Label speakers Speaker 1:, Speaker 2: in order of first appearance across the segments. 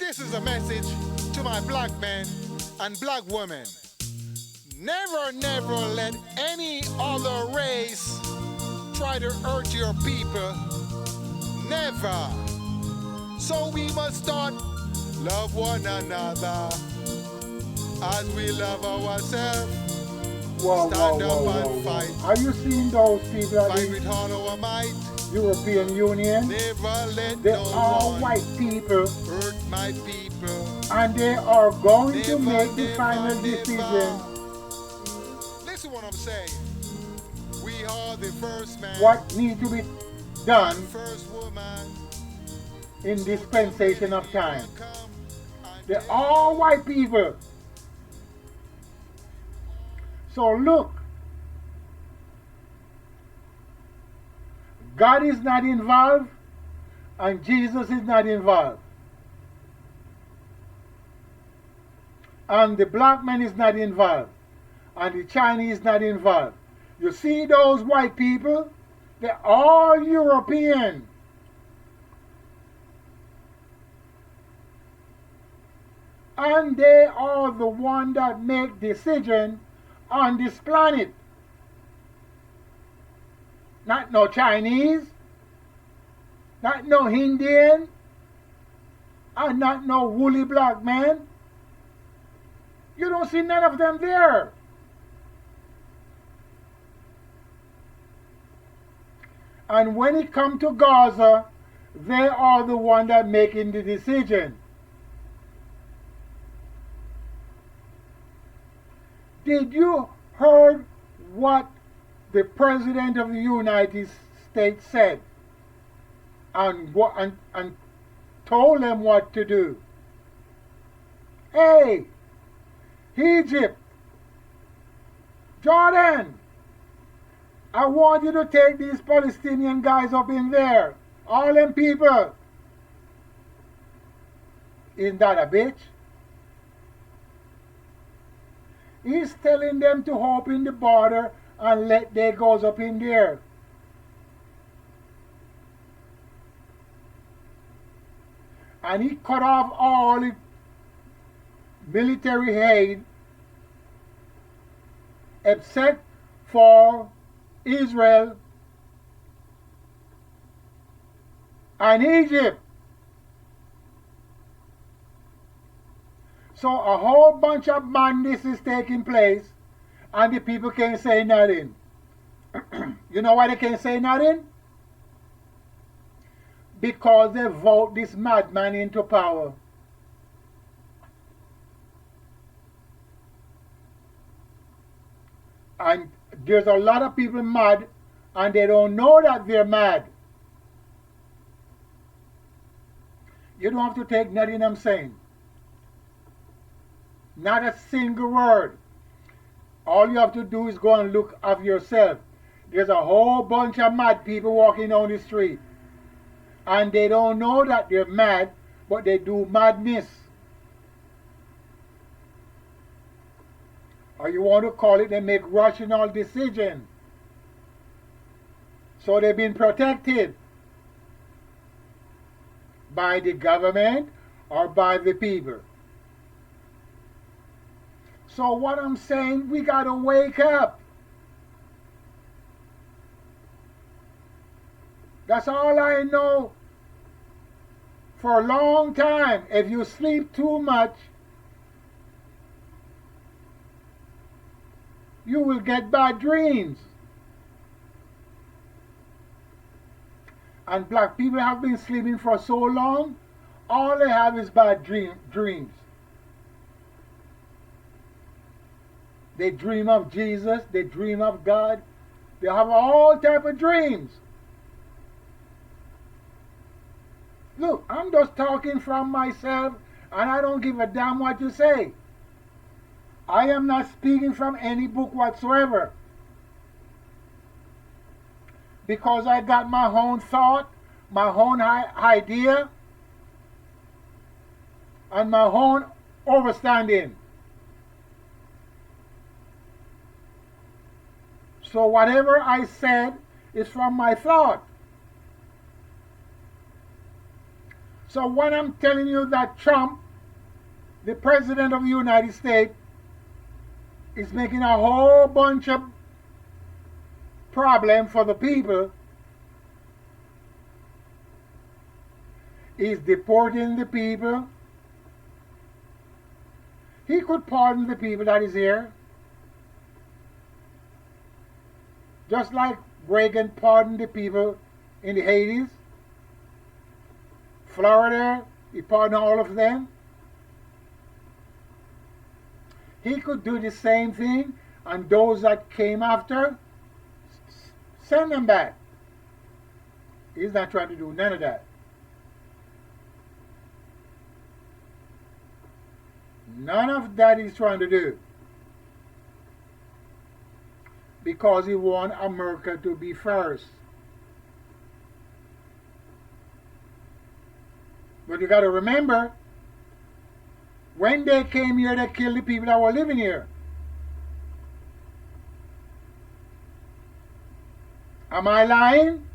Speaker 1: This is a message to my black men and black women. Never, never let any other race try to hurt your people. Never. So we must start love one another as we love ourselves.
Speaker 2: Whoa, whoa,
Speaker 1: Stand up
Speaker 2: whoa, whoa,
Speaker 1: and fight.
Speaker 2: whoa. Are you seeing those people at
Speaker 1: Fight
Speaker 2: the
Speaker 1: with all our might.
Speaker 2: European Union?
Speaker 1: Never let
Speaker 2: They
Speaker 1: no
Speaker 2: are
Speaker 1: one
Speaker 2: white people,
Speaker 1: hurt my people.
Speaker 2: and they are going to
Speaker 1: Never,
Speaker 2: make the
Speaker 1: never,
Speaker 2: final
Speaker 1: never.
Speaker 2: decision
Speaker 1: Listen what I'm saying. We are the first man.
Speaker 2: what needs to be done
Speaker 1: First woman.
Speaker 2: in dispensation of time.
Speaker 1: Come and
Speaker 2: They're
Speaker 1: take
Speaker 2: all white people. So look, God is not involved and Jesus is not involved. And the black man is not involved. And the Chinese is not involved. You see those white people? They're all European. And they are the one that make decision on this planet. Not no Chinese, not no Indian, and not no woolly black man. You don't see none of them there. And when it comes to Gaza, they are the one that making the decision. Did you heard what the President of the United States said and told them what to do? Hey, Egypt, Jordan, I want you to take these Palestinian guys up in there. All them people. Isn't that a bitch? He's telling them to open the border and let their guys up in there. And he cut off all the military aid except for Israel and Egypt. So a whole bunch of madness is taking place and the people can't say nothing. You know why they can't say nothing? Because they vote this madman into power. And there's a lot of people mad and they don't know that they're mad. You don't have to take nothing I'm saying. Not a single word. All you have to do is go and look of yourself. There's a whole bunch of mad people walking down the street. And they don't know that they're mad, but they do madness. Or you want to call it, they make rational decisions. So they've been protected by the government or by the people. So what I'm saying, we got to wake up. That's all I know for a long time. If you sleep too much, you will get bad dreams. And black people have been sleeping for so long, all they have is bad dreams. They dream of Jesus, they dream of God, they have all type of dreams. Look, I'm just talking from myself and I don't give a damn what you say. I am not speaking from any book whatsoever. Because I got my own thought, my own idea, and my own understanding. So whatever I said is from my thought. So when I'm telling you that Trump, the President of the United States, is making a whole bunch of problem for the people, he's deporting the people. He could pardon the people that is here. Just like Reagan pardoned the people in the 80s. Florida, he pardoned all of them. He could do the same thing, and those that came after, send them back. He's not trying to do none of that. None of that he's trying to do. Because he wants America to be first. But you got to remember, when they came here, they killed the people that were living here. Am I lying?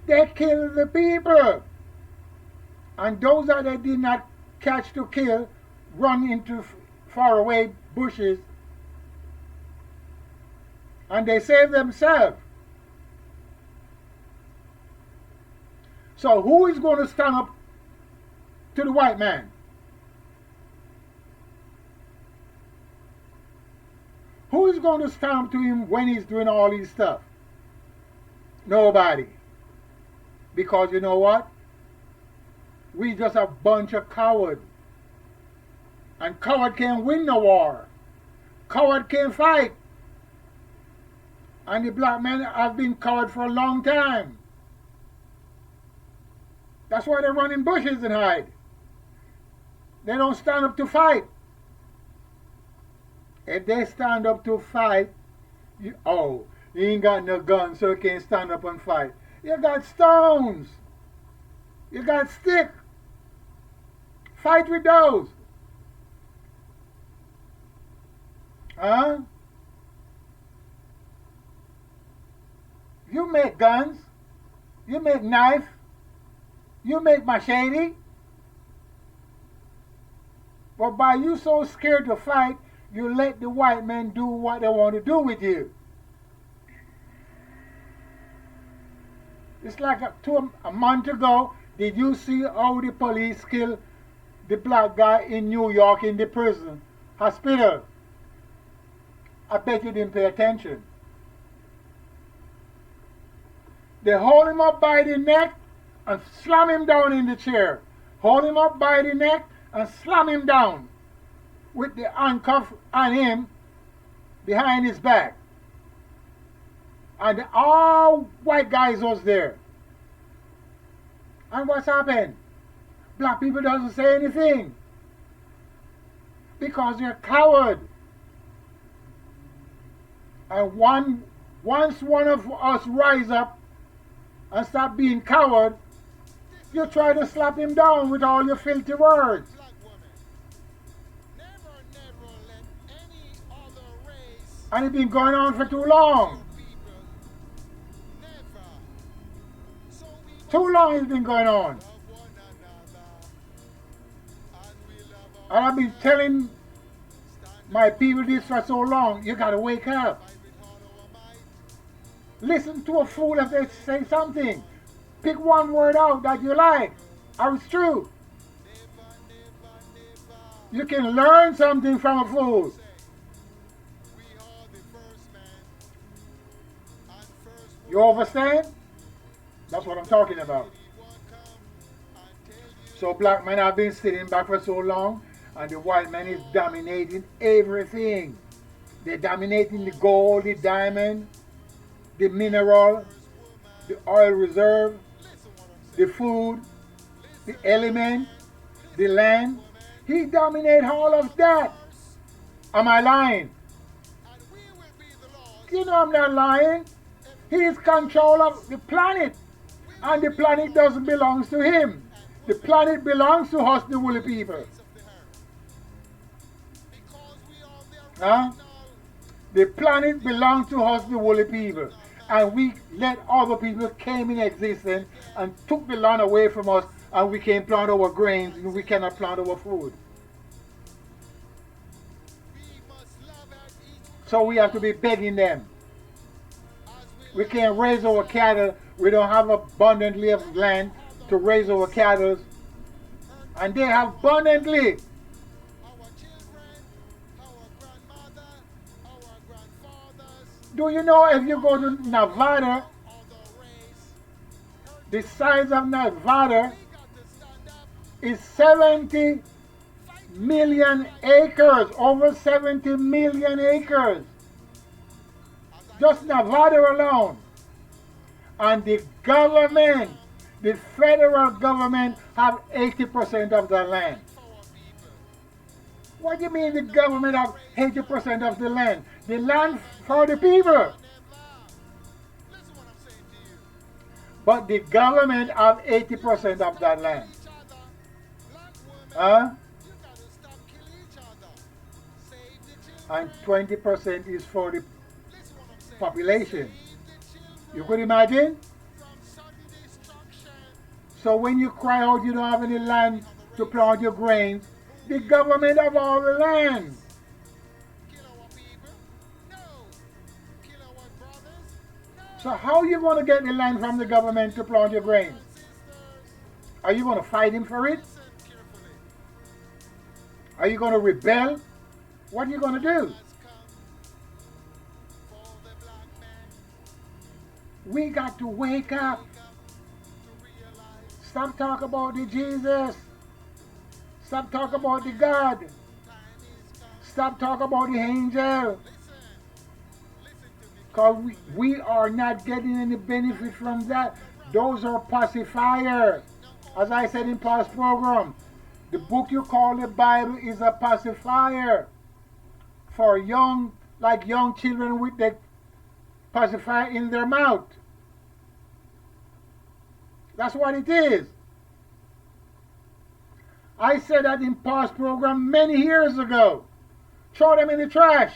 Speaker 2: They killed the people. And those that they did not catch to kill run into faraway bushes. And they saved themselves. So who is going to stand up to the white man? Who is going to stand up to him when he's doing all these stuff? Nobody. Because you know what? We just a bunch of cowards. And coward can't win the war. Coward can't fight. And the black men have been coward for a long time. That's why they run in bushes and hide. They don't stand up to fight. If they stand up to fight, you ain't got no gun, so you can't stand up and fight. You got stones. You got sticks. Fight with those. Huh? You make guns. You make knife. You make machete. But by you so scared to fight, you let the white men do what they want to do with you. It's like a month ago, did you see how the police killed the black guy in New York in the prison hospital? I bet you didn't pay attention. They hold him up by the neck and slam him down in the chair. Hold him up by the neck and slam him down with the handcuff on him behind his back. And all white guys was there. And what's happened? Black people doesn't say anything. Because they're coward. And once one of us rise up and stop being coward, you try to slap him down with all your filthy words. And it's been going on for too long. Too long it's been going on. And I've been telling my people this for so long. You gotta wake up. Listen to a fool if they say something. Pick one word out that you like. Or it's true. You can learn something from a fool. You understand? That's what I'm talking about. So black men have been sitting back for so long, and the white man is dominating everything. They're dominating the gold, the diamond, the mineral, the oil reserve, the food, the element, the land. He dominates all of that. Am I lying? You know I'm not lying. He is control of the planet. And the planet doesn't belong to him. The planet belongs to us, the woolly people. Huh? The planet belongs to us, the woolly people. And we let other people came in existence and took the land away from us and we can't plant our grains and we cannot plant our food.
Speaker 1: We must love at each
Speaker 2: So we have to be begging them.
Speaker 1: as
Speaker 2: We can't raise our cattle. We don't have abundantly of land to raise our cattle. And they have abundantly.
Speaker 1: our children, our grandmother, our grandfathers,
Speaker 2: Do you know if you go to Nevada,
Speaker 1: other race.
Speaker 2: the size of Nevada
Speaker 1: We got to stand up,
Speaker 2: is 70
Speaker 1: fight
Speaker 2: million acres, over 70 million acres.
Speaker 1: as I
Speaker 2: Just Nevada alone. And the government, the federal government, have 80% of the land.
Speaker 1: for our people.
Speaker 2: What do you mean the government have 80% of the land? The land for the people.
Speaker 1: Never. Listen what I'm saying to you.
Speaker 2: But the government have 80% of that land.
Speaker 1: Each other, black women,
Speaker 2: Huh?
Speaker 1: you got to stop killing each other. Save the children.
Speaker 2: And 20% is for the
Speaker 1: Listen what I'm saying.
Speaker 2: population.
Speaker 1: Save the children
Speaker 2: You could imagine?
Speaker 1: from sudden destruction.
Speaker 2: So when you cry out you don't have any land to plant your grains, the government have all the land.
Speaker 1: Kill our people? No. Kill our brothers? No.
Speaker 2: So how are you going to get the land from the government to plant your grains?
Speaker 1: Sisters,
Speaker 2: Are you going to fight him for it?
Speaker 1: listen carefully.
Speaker 2: Are you going to rebel? What are you going to do?
Speaker 1: Has come for the black man.
Speaker 2: We got to wake up.
Speaker 1: Wake up to realize
Speaker 2: Stop talking about the Jesus. Stop talking about the God.
Speaker 1: time is come.
Speaker 2: Stop talking about the angel.
Speaker 1: Listen. Listen to me.
Speaker 2: Because we are not getting any benefit from that. Those are pacifiers. As I said in past program, the book you call the Bible is a pacifier for young, like young children with the pacifier in their mouth. That's what it is. I said that in past program many years ago. Throw them in the trash.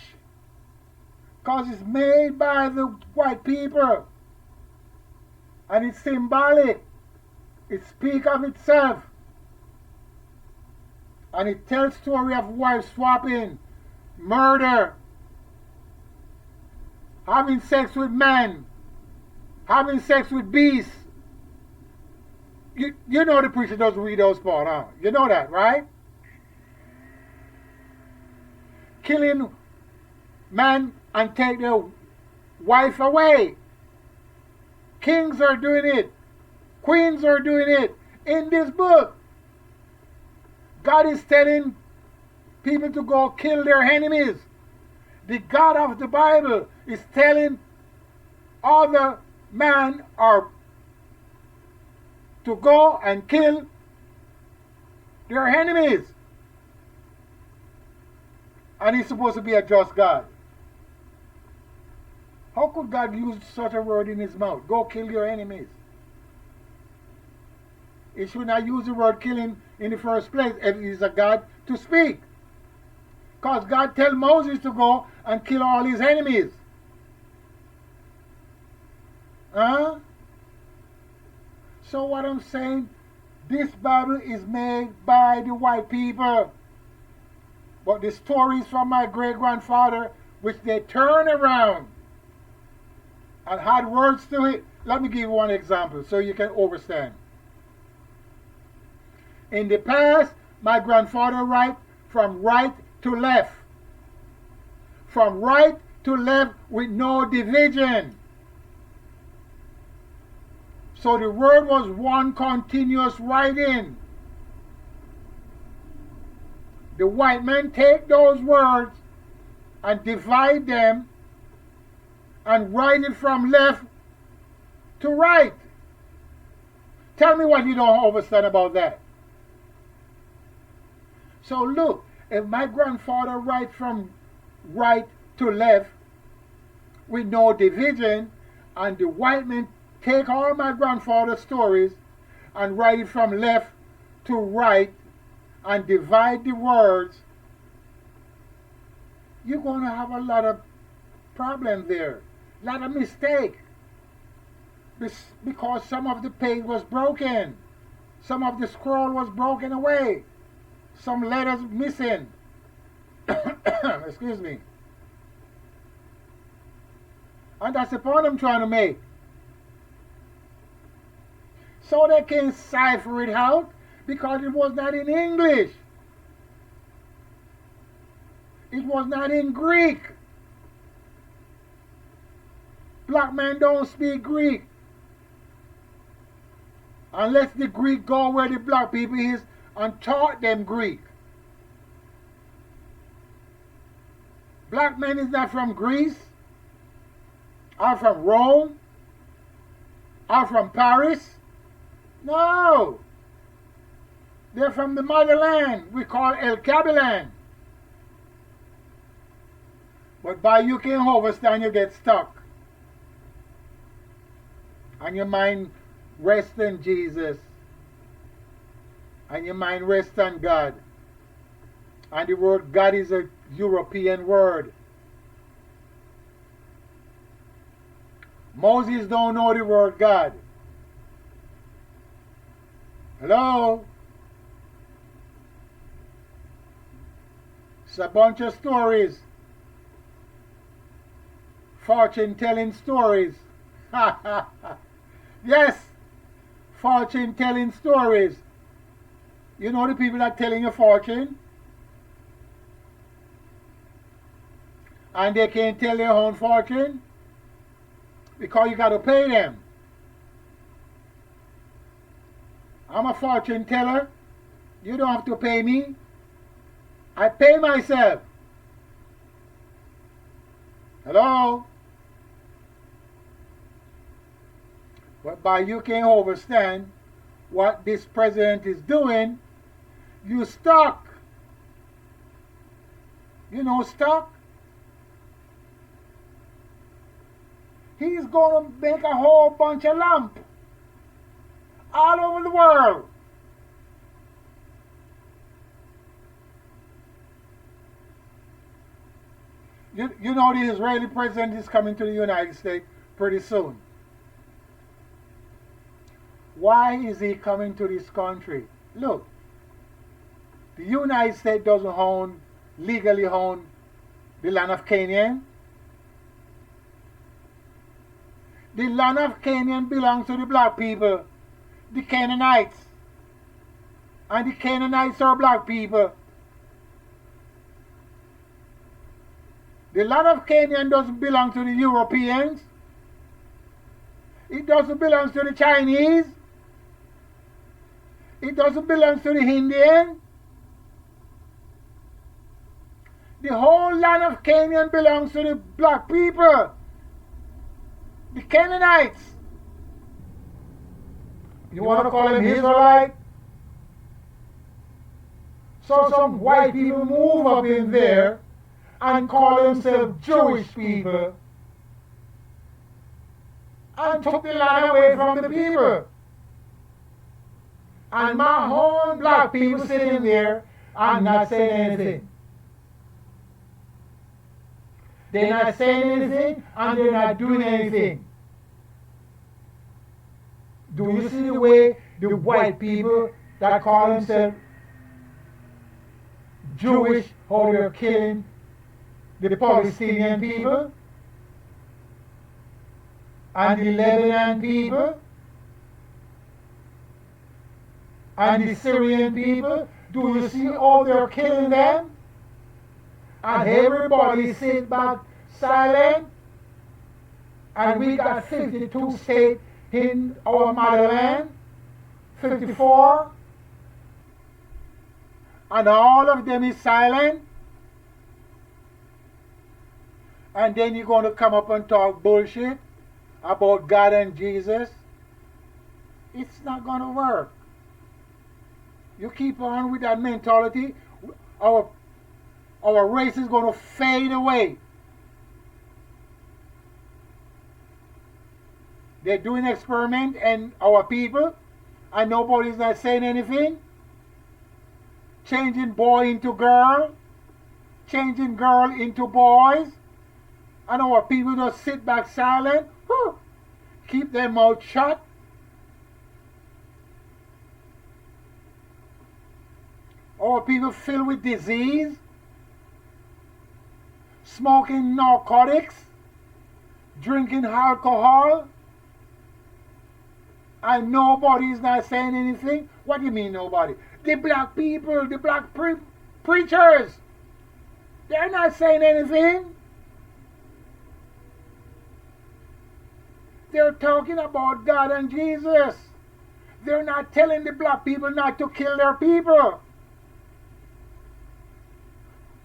Speaker 2: Because it's made by the white people. And it's symbolic. It speaks of itself. And it tells story of wife swapping, murder, having sex with men, having sex with beasts. You know the preacher doesn't read those part, huh? You know that, right? Killing man and take their wife away. Kings are doing it. Queens are doing it. In this book, God is telling people to go kill their enemies. The God of the Bible is telling other men or to go and kill their enemies. And he's supposed to be a just God. How could God use such a word in his mouth? Go kill your enemies. He should not use the word killing in the first place if he's a God to speak. Because God tell Moses to go and kill all his enemies. Huh? So what I'm saying, this Bible is made by the white people. But the stories from my great-grandfather, which they turn around and had words to it. Let me give you one example so you can understand. In the past, my grandfather write from right to left. From right to left with no division. So the word was one continuous writing. The white men take those words and divide them and write it from left to right. Tell me what you don't understand about that. So look, if my grandfather write from right to left with no division, and the white men take all my grandfather's stories and write it from left to right and divide the words, you're going to have a lot of problem there, a lot of mistake, because some of the page was broken, Some of the scroll was broken away. Some letters missing. Excuse me. And that's the point I'm trying to make. So they can cipher it out because it was not in English. It was not in Greek. Black men don't speak Greek. Unless the Greek go where the black people is and taught them Greek. Black men is not from Greece, or from Rome, or from Paris. No. They're from the motherland we call El Cabilan. But by you can't overstand, you get stuck. And your mind rests in Jesus. And your mind rests on God. And the word God is a European word. Moses don't know the word God. Hello? It's a bunch of stories. Fortune telling stories. Yes, fortune telling stories. You know the people that telling you fortune? And they can't tell their own fortune because you got to pay them. I'm a fortune teller. You don't have to pay me. I pay myself. Hello? But by you can't understand what this president is doing, you stuck. You know stuck? He's going to make a whole bunch of lamp all over the world. You know the Israeli president is coming to the United States pretty soon. Why is he coming to this country? Look, the United States doesn't legally own the land of Canaan. The land of Canaan belongs to the black people, the Canaanites. And the Canaanites are black people. The land of Canaan doesn't belong to the Europeans. It doesn't belong to the Chinese. It doesn't belong to the Indian. The whole land of Canaan belongs to the black people, the Canaanites. You want to call them Israelite? So some white people move up in there and call themselves Jewish people and took the land away from the people. And my whole black people sitting there and not saying anything. They're not saying anything and they're not doing anything. Do you see the way the white people that call themselves Jewish, how they're killing the Palestinian people and the Lebanon people and the Syrian people? Do you see how they're killing them? And everybody sit back silent. And we got 52 states in our motherland, 54. And all of them is silent. And then you're going to come up and talk bullshit about God and Jesus. It's not going to work. You keep on with that mentality, our race is going to fade away. They're doing experiment and our people, and nobody's not saying anything. Changing boy into girl, changing girl into boys, and our people just sit back silent, keep their mouth shut. Our people filled with disease, smoking narcotics, drinking alcohol, and nobody's not saying anything. What do you mean nobody? The black people, the black preachers, they're not saying anything. They're talking about God and Jesus. They're not telling the black people not to kill their people.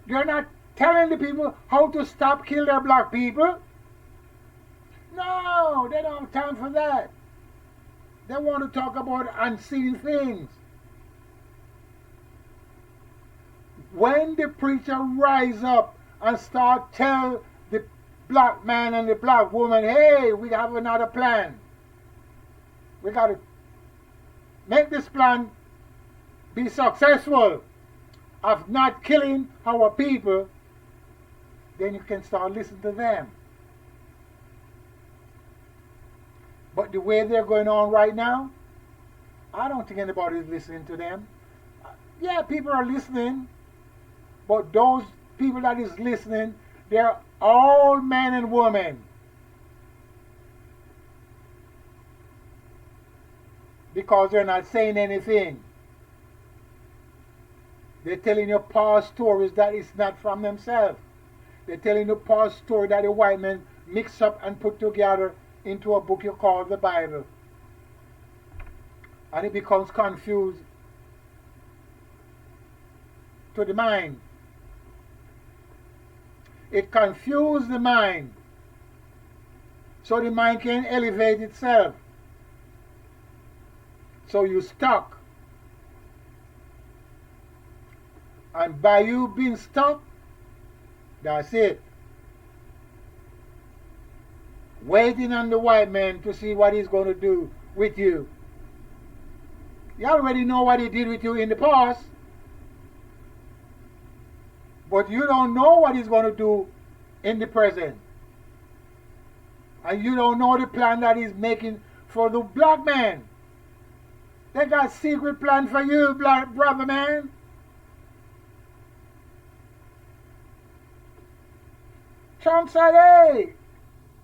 Speaker 2: They're not telling the people how to stop kill their black people. No, they don't have time for that. They want to talk about unseen things. When the preacher rise up and start tell the black man and the black woman, hey, we have another plan. We got to make this plan be successful of not killing our people, then you can start listening to them. But the way they're going on right now, I don't think anybody's listening to them. Yeah, people are listening, but those people that is listening, they're all men and women. Because they're not saying anything. They're telling you past stories that is not from themselves. They're telling you past story that the white men mix up and put together into a book you call the Bible. And it becomes confused to the mind. It confuses the mind. So the mind can elevate itself. So you stuck. And by you being stuck, that's it. Waiting on the white man to see what he's going to do with you. You already know what he did with you in the past. But you don't know what he's going to do in the present. And you don't know the plan that he's making for the black man. They got secret plan for you, black brother man. Trump said, hey,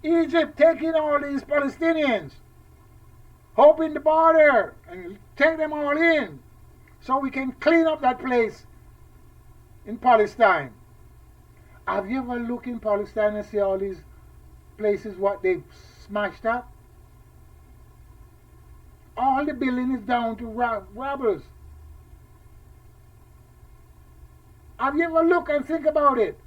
Speaker 2: Egypt taking all these Palestinians, open the border and take them all in so we can clean up that place in Palestine. Have you ever looked in Palestine and see all these places what they've smashed up? All the building is down to robbers. Have you ever looked and think about it?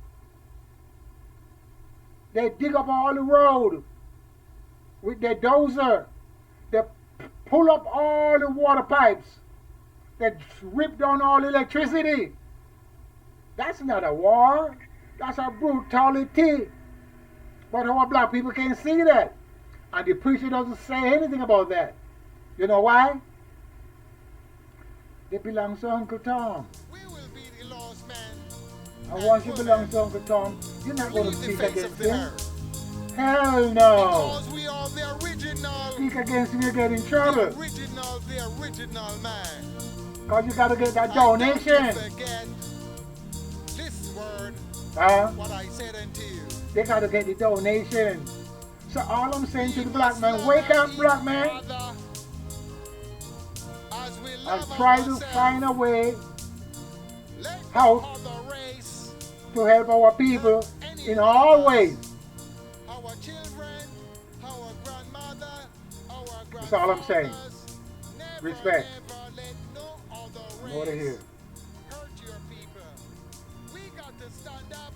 Speaker 2: They dig up all the road with their dozer. They pull up all the water pipes. They rip down all the electricity. That's not a war. That's a brutality. But our black people can't see that. And the preacher doesn't say anything about that. You know why? They belong to Uncle Tom.
Speaker 1: We will be the lost man.
Speaker 2: And once you belong to Uncle Tom, you're not going to
Speaker 1: Leave the
Speaker 2: speak
Speaker 1: face
Speaker 2: against
Speaker 1: of the
Speaker 2: him.
Speaker 1: earth.
Speaker 2: Hell no.
Speaker 1: Because we are the original.
Speaker 2: Speak against him, you get in trouble.
Speaker 1: The original man.
Speaker 2: Because you got to get that
Speaker 1: I don't
Speaker 2: donation.
Speaker 1: forget this word,
Speaker 2: Huh?
Speaker 1: what I said unto you.
Speaker 2: They got to get the donation. So all I'm saying to the black man, wake up, black man, and try to find a way how to help our people in all ways.
Speaker 1: Our children, our grandmother, our
Speaker 2: That's all I'm saying.
Speaker 1: never,
Speaker 2: Respect.
Speaker 1: never let no other
Speaker 2: Over
Speaker 1: race
Speaker 2: here.
Speaker 1: hurt your people. We got to stand up